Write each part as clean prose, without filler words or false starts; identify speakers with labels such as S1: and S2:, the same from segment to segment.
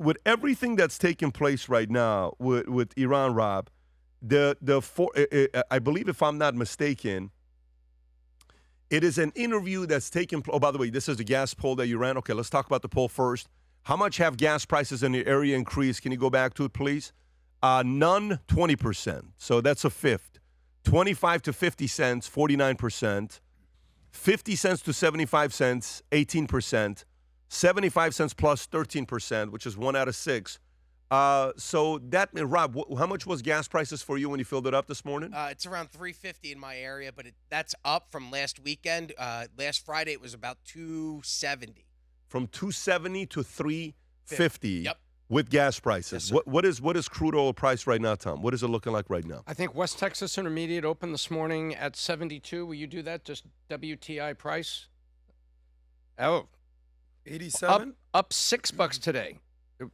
S1: with everything that's taking place right now with Iran, Rob, I believe, if I'm not mistaken, it is an interview that's taken. Oh, by the way, this is the gas poll that you ran. Okay, let's talk about the poll first. How much have gas prices in the area increased? Can you go back to it, please? None, 20%. So that's a fifth. 25 to 50 cents, 49%. 50 cents to 75 cents, 18%. 75 cents plus 13%, which is 1 out of 6. So that, Rob, how much was gas prices for you when you filled it up this morning?
S2: It's around $3.50 in my area, but that's up from last weekend. Last Friday it was about $2.70.
S1: From $2.70 to $3.50.
S2: Yep.
S1: With gas prices.
S2: Yes,
S1: what is crude oil price right now, Tom? What is it looking like right now?
S3: I think West Texas Intermediate opened this morning at 72. Will you do that? Just WTI price? Oh.
S4: 87?
S3: Up $6 today.
S4: And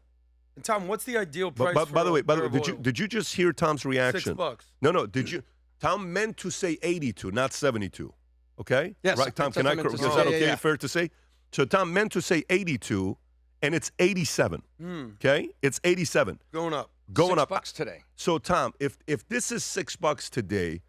S4: Tom, what's the ideal price for
S1: by the way,
S4: oil?
S1: did you just hear Tom's reaction?
S4: $6.
S1: No, did you? Tom meant to say 82, not 72. Okay?
S3: Yes.
S1: Right, Tom, is that okay, fair to say? So Tom meant to say 82, and it's 87. Okay? It's 87.
S4: Going up.
S1: Going up.
S3: $6 today.
S1: So Tom, if this is $6 today,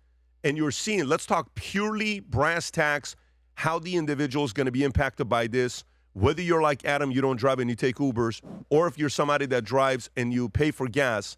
S1: and you're seeing, let's talk purely brass tacks, how the individual is going to be impacted by this. Whether you're like Adam, you don't drive and you take Ubers, or if you're somebody that drives and you pay for gas,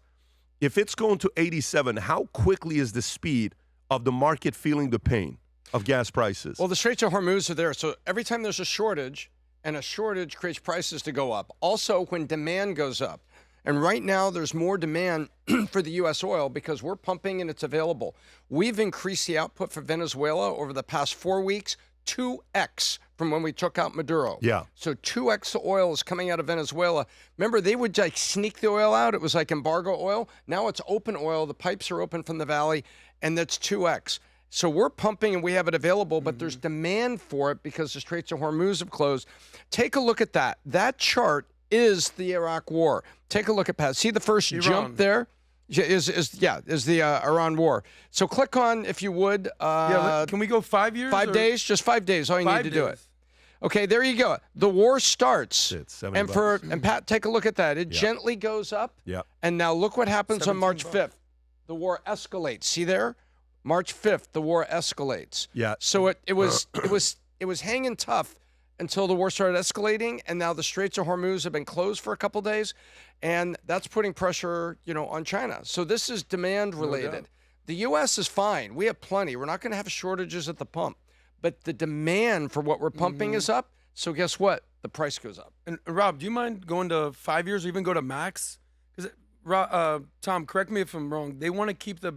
S1: if it's going to 87, how quickly is the speed of the market feeling the pain of gas prices?
S3: Well, the Straits of Hormuz are there. So every time there's a shortage, and a shortage creates prices to go up. Also, when demand goes up. And right now, there's more demand for the U.S. oil because we're pumping and it's available. We've increased the output for Venezuela over the past 4 weeks, 2x from when we took out Maduro.
S1: Yeah.
S3: So 2x the oil is coming out of Venezuela. Remember, they would like sneak the oil out. It was like embargo oil. Now it's open oil. The pipes are open from the valley, and that's 2x. So we're pumping and we have it available, but there's demand for it because the Straits of Hormuz have closed. Take a look at that. That chart is the Iraq war. Take a look at Pat. See the first jump there? Is the Iran war. So click on, if you would.
S4: Can we go 5 years?
S3: 5 days? Just 5 days. All you need to do it. Okay, there you go. The war starts. And Pat, take a look at that. It gently goes up.
S1: Yeah.
S3: And now look what happens on March 5th. The war escalates. See there? March 5th, the war escalates.
S1: Yeah.
S3: So it was hanging tough until the war started escalating, and now the Straits of Hormuz have been closed for a couple days, and that's putting pressure, on China. So this is demand related. The U.S. is fine. We have plenty. We're not going to have shortages at the pump, but the demand for what we're pumping is up. So guess what? The price goes up.
S4: And Rob, do you mind going to 5 years or even go to max? Because Tom, correct me if I'm wrong. They want to keep the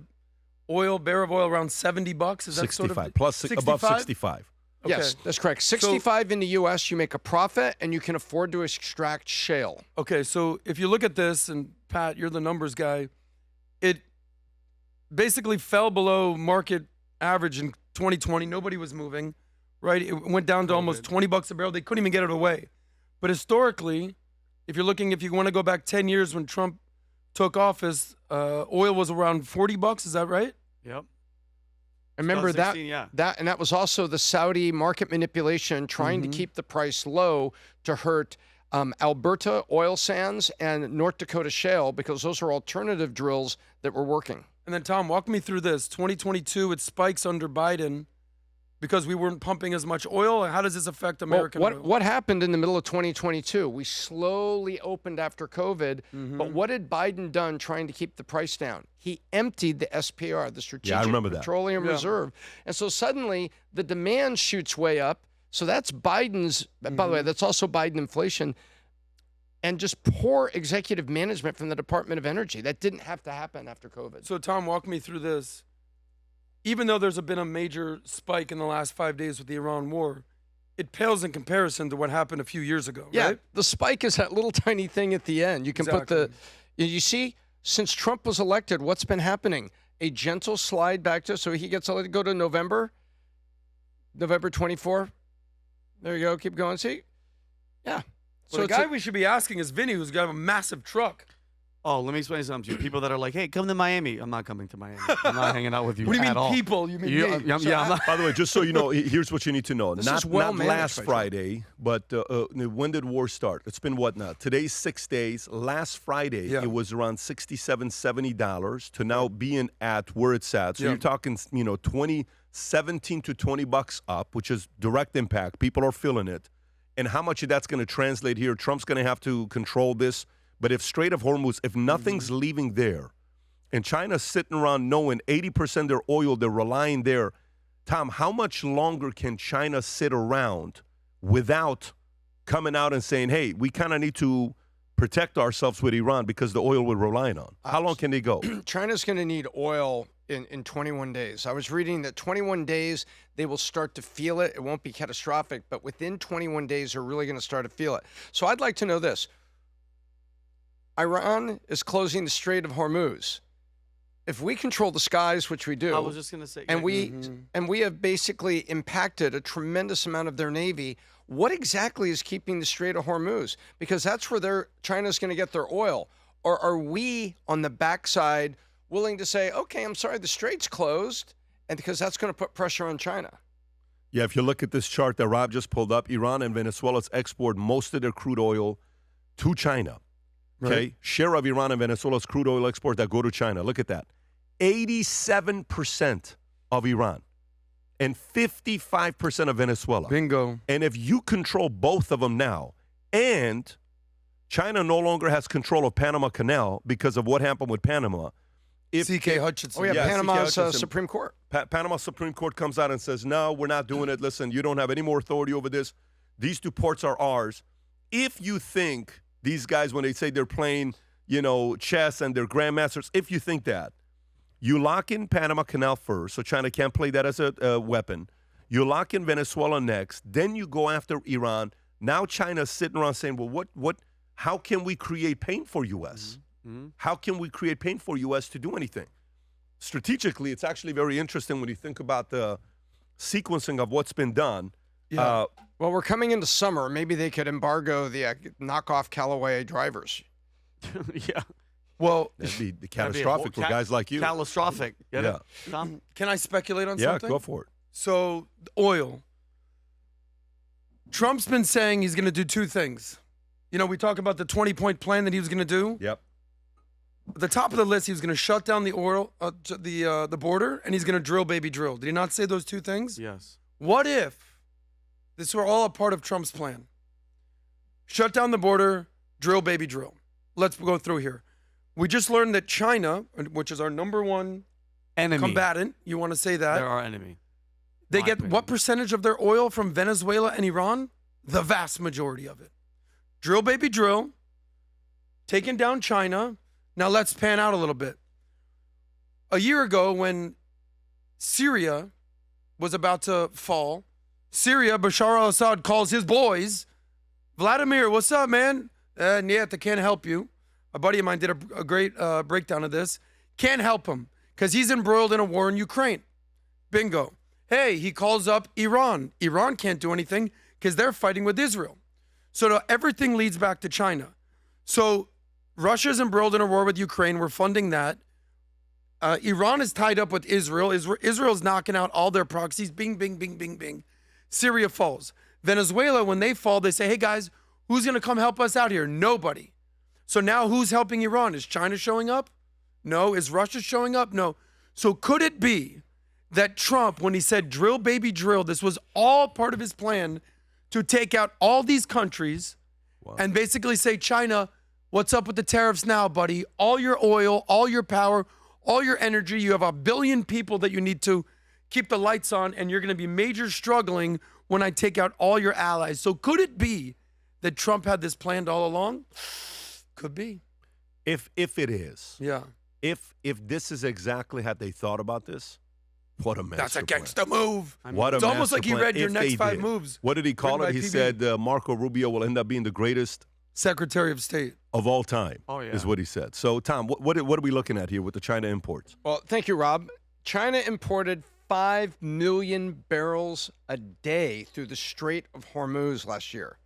S4: barrel of oil around $70. Is that
S1: 65
S4: sort of
S1: plus
S4: 65?
S1: above 65?
S4: Okay.
S3: Yes, that's correct. 65 in the U.S., you make a profit, and you can afford to extract shale.
S4: Okay, so if you look at this, and Pat, you're the numbers guy, it basically fell below market average in 2020. Nobody was moving, right? It went down to almost $20 a barrel. They couldn't even get it away. But historically, if you want to go back 10 years when Trump took office, oil was around $40. Is that right?
S5: Yep.
S3: Remember that,
S5: 2016,
S3: and that was also the Saudi market manipulation trying to keep the price low to hurt Alberta oil sands and North Dakota shale because those are alternative drills that were working.
S4: And then, Tom, walk me through this. 2022, it spikes under Biden because we weren't pumping as much oil. How does this affect American oil?
S3: What happened in the middle of 2022? We slowly opened after COVID, but what had Biden done trying to keep the price down? He emptied the SPR, the Strategic Petroleum Reserve. And so suddenly the demand shoots way up. So that's Biden's, by the way, that's also Biden inflation. And just poor executive management from the Department of Energy. That didn't have to happen after COVID.
S4: So, Tom, walk me through this. Even though there's been a major spike in the last 5 days with the Iran war, it pales in comparison to what happened a few years ago, right?
S3: The spike is that little tiny thing at the end. You can put you see, since Trump was elected, what's been happening? A gentle slide back to, so he gets to go to November 24. There you go. Keep going. See? Yeah.
S4: So the guy we should be asking is Vinny, who's got a massive truck.
S5: Oh, let me explain something to you. People that are like, hey, come to Miami. I'm not coming to Miami. I'm not hanging out with you
S4: What do you
S5: at
S4: mean
S5: all.
S4: people? You mean
S5: You-
S4: me?
S5: yeah, I'm not.
S1: By the way, just so you know, here's what you need to know.
S3: This
S1: Not,
S3: is well
S1: not
S3: managed
S1: last
S3: by Trump.
S1: Friday, but when did war start? It's been what now? Today's 6 days. Last Friday,
S4: Yeah.
S1: it was around $67, $70 to now being at where it's at. So
S4: Yeah.
S1: you're talking, 17 to $20 up, which is direct impact. People are feeling it. And how much of that's going to translate here? Trump's going to have to control this. But if Strait of Hormuz, if nothing's leaving there, and China's sitting around knowing 80% of their oil, they're relying there. Tom, how much longer can China sit around without coming out and saying, hey, we kind of need to protect ourselves with Iran because the oil we're relying on? How long can they go?
S3: China's going to need oil in 21 days. I was reading that 21 days, they will start to feel it. It won't be catastrophic, but within 21 days, they're really going to start to feel it. So I'd like to know this. Iran is closing the Strait of Hormuz. If we control the skies, which we do,
S5: I was just going to say.
S3: and
S5: yeah,
S3: we have basically impacted a tremendous amount of their navy, what exactly is keeping the Strait of Hormuz? Because that's where China's going to get their oil. Or are we on the backside willing to say, okay, I'm sorry, the strait's closed, and because that's going to put pressure on China?
S1: Yeah, if you look at this chart that Rob just pulled up, Iran and Venezuela's export most of their crude oil to China. Okay,
S4: Right.
S1: share of Iran and Venezuela's crude oil export that go to China. Look at that. 87% of Iran and 55% of Venezuela.
S4: Bingo.
S1: And if you control both of them now, and China no longer has control of Panama Canal because of what happened with Panama.
S4: C.K. Hutchinson.
S3: Oh, yeah,
S1: Yeah, C.K.
S3: Panama's
S1: Hutchinson.
S3: Supreme Court.
S1: Panama Supreme Court comes out and says, no, we're not doing it. Listen, you don't have any more authority over this. These two ports are ours. If you think these guys, when they say they're playing, chess and they're grandmasters, if you think that, you lock in Panama Canal first, so China can't play that as a weapon. You lock in Venezuela next. Then you go after Iran. Now China's sitting around saying, well, how can we create pain for U.S.? How can we create pain for U.S. to do anything? Strategically, it's actually very interesting when you think about the sequencing of what's been done.
S4: Yeah.
S3: Well, we're coming into summer. Maybe they could embargo the knockoff Callaway drivers.
S5: yeah.
S4: Well,
S1: That'd be
S5: That'd be a
S1: catastrophic
S5: whole
S1: for guys like you.
S5: Catastrophic. Get
S1: Yeah.
S5: it? Tom?
S4: can I speculate on
S1: Yeah,
S4: something?
S1: go for it.
S4: So, oil. Trump's been saying he's going to do two things. We talk about the 20-point plan that he was going to do.
S1: Yep.
S4: At the top of the list, he was going to shut down the oil, the border, and he's going to drill, baby, drill. Did he not say those two things?
S5: Yes.
S4: What if this were all a part of Trump's plan? Shut down the border, drill, baby, drill. Let's go through here. We just learned that China, which is our number one
S5: Enemy.
S4: combatant, you want to say that?
S5: They're our enemy.
S4: They
S5: My
S4: get
S5: opinion.
S4: what percentage of their oil from Venezuela and Iran? The vast majority of it. Drill, baby, drill. Taking down China. Now let's pan out a little bit. A year ago, when Syria was about to fall, Bashar al-Assad calls his boys, Vladimir, what's up, man? Niet, I can't help you. A buddy of mine did a great breakdown of this. Can't help him because he's embroiled in a war in Ukraine. Bingo. Hey, he calls up Iran. Iran can't do anything because they're fighting with Israel. So everything leads back to China. So Russia's embroiled in a war with Ukraine. We're funding that. Iran is tied up with Israel. Israel's knocking out all their proxies. Bing, bing, bing, bing, bing. Syria falls. Venezuela, when they fall, they say, hey, guys, who's going to come help us out here? Nobody. So now who's helping Iran? Is China showing up? No. Is Russia showing up? No. So could it be that Trump, when he said drill, baby, drill, this was all part of his plan to take out all these countries and basically say, China, what's up with the tariffs now, buddy? All your oil, all your power, all your energy. You have 1 billion people that you need to keep the lights on, and you're going to be major struggling when I take out all your allies. So could it be that Trump had this planned all along? Could be.
S1: If it is,
S4: Yeah.
S1: if this is exactly how they thought about this, what a master
S4: That's a
S1: plan.
S4: gangster move.
S1: What a
S4: It's almost
S1: master
S4: like he
S1: plan
S4: read your
S1: if
S4: next
S1: they
S4: 5
S1: did.
S4: moves.
S1: What did he call
S4: Written
S1: it?
S4: by
S1: He
S4: PBD.
S1: said Marco Rubio will end up being the greatest
S4: Secretary of State.
S1: of all time.
S5: Oh, yeah.
S1: Is what he said. So, Tom, what are we looking at here with the China imports?
S3: Well, thank you, Rob. China imported 5 million barrels a day through the Strait of Hormuz last year.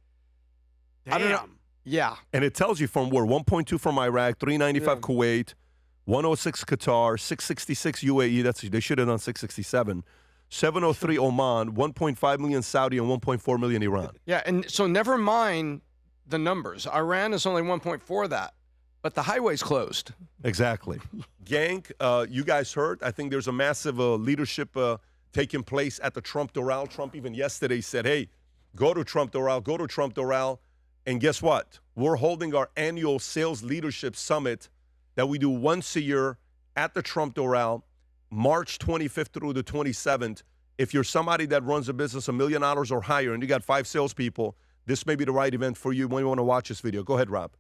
S5: Damn.
S3: I don't know. Yeah.
S1: And it tells you from where 1.2 from Iraq, 395 Kuwait, 106 Qatar, 666 UAE. They should have done 667. 703 Oman, 1.5 million Saudi, and 1.4 million Iran.
S3: Yeah, and so never mind the numbers. Iran is only 1.4 that, but the highway's closed.
S1: Exactly. Gang, you guys heard, I think there's a massive leadership taking place at the Trump Doral. Trump even yesterday said, hey, go to Trump Doral. And guess what? We're holding our annual Sales Leadership Summit that we do once a year at the Trump Doral, March 25th through the 27th. If you're somebody that runs a business $1 million or higher and you got 5 salespeople, this may be the right event for you when you want to watch this video. Go ahead, Rob.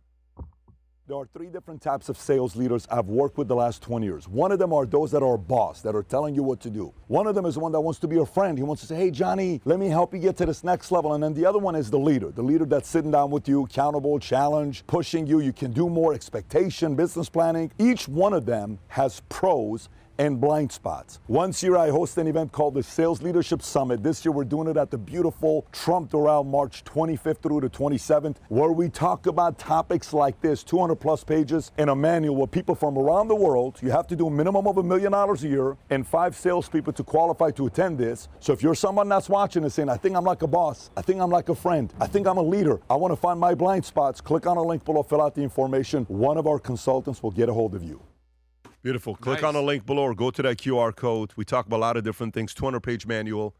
S6: There are 3 different types of sales leaders I've worked with the last 20 years. One of them are those that are a boss, that are telling you what to do. One of them is the one that wants to be a friend. He wants to say, hey, Johnny, let me help you get to this next level. And then the other one is the leader that's sitting down with you, accountable, challenge, pushing you. You can do more, expectation, business planning. Each one of them has pros and blind spots. Once a year, I host an event called the Sales Leadership Summit. This year, we're doing it at the beautiful Trump Doral, March 25th through the 27th, where we talk about topics like this, 200 plus pages in a manual with people from around the world. You have to do a minimum of $1 million a year and 5 salespeople to qualify to attend this. So if you're someone that's watching and saying, I think I'm like a boss, I think I'm like a friend, I think I'm a leader, I want to find my blind spots, click on a link below, fill out the information. One of our consultants will get a hold of you.
S1: Beautiful. Click on the link below or go to that QR code. We talk about a lot of different things. 200-page manual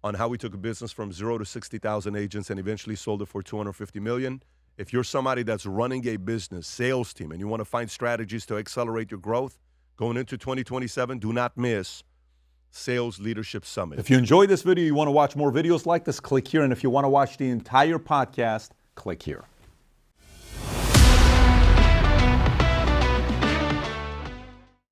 S1: on how we took a business from 0 to 60,000 agents and eventually sold it for $250 million. If you're somebody that's running a business, sales team, and you want to find strategies to accelerate your growth going into 2027, do not miss Sales Leadership Summit.
S7: If you enjoyed this video, you want to watch more videos like this, click here. And if you want to watch the entire podcast, click here.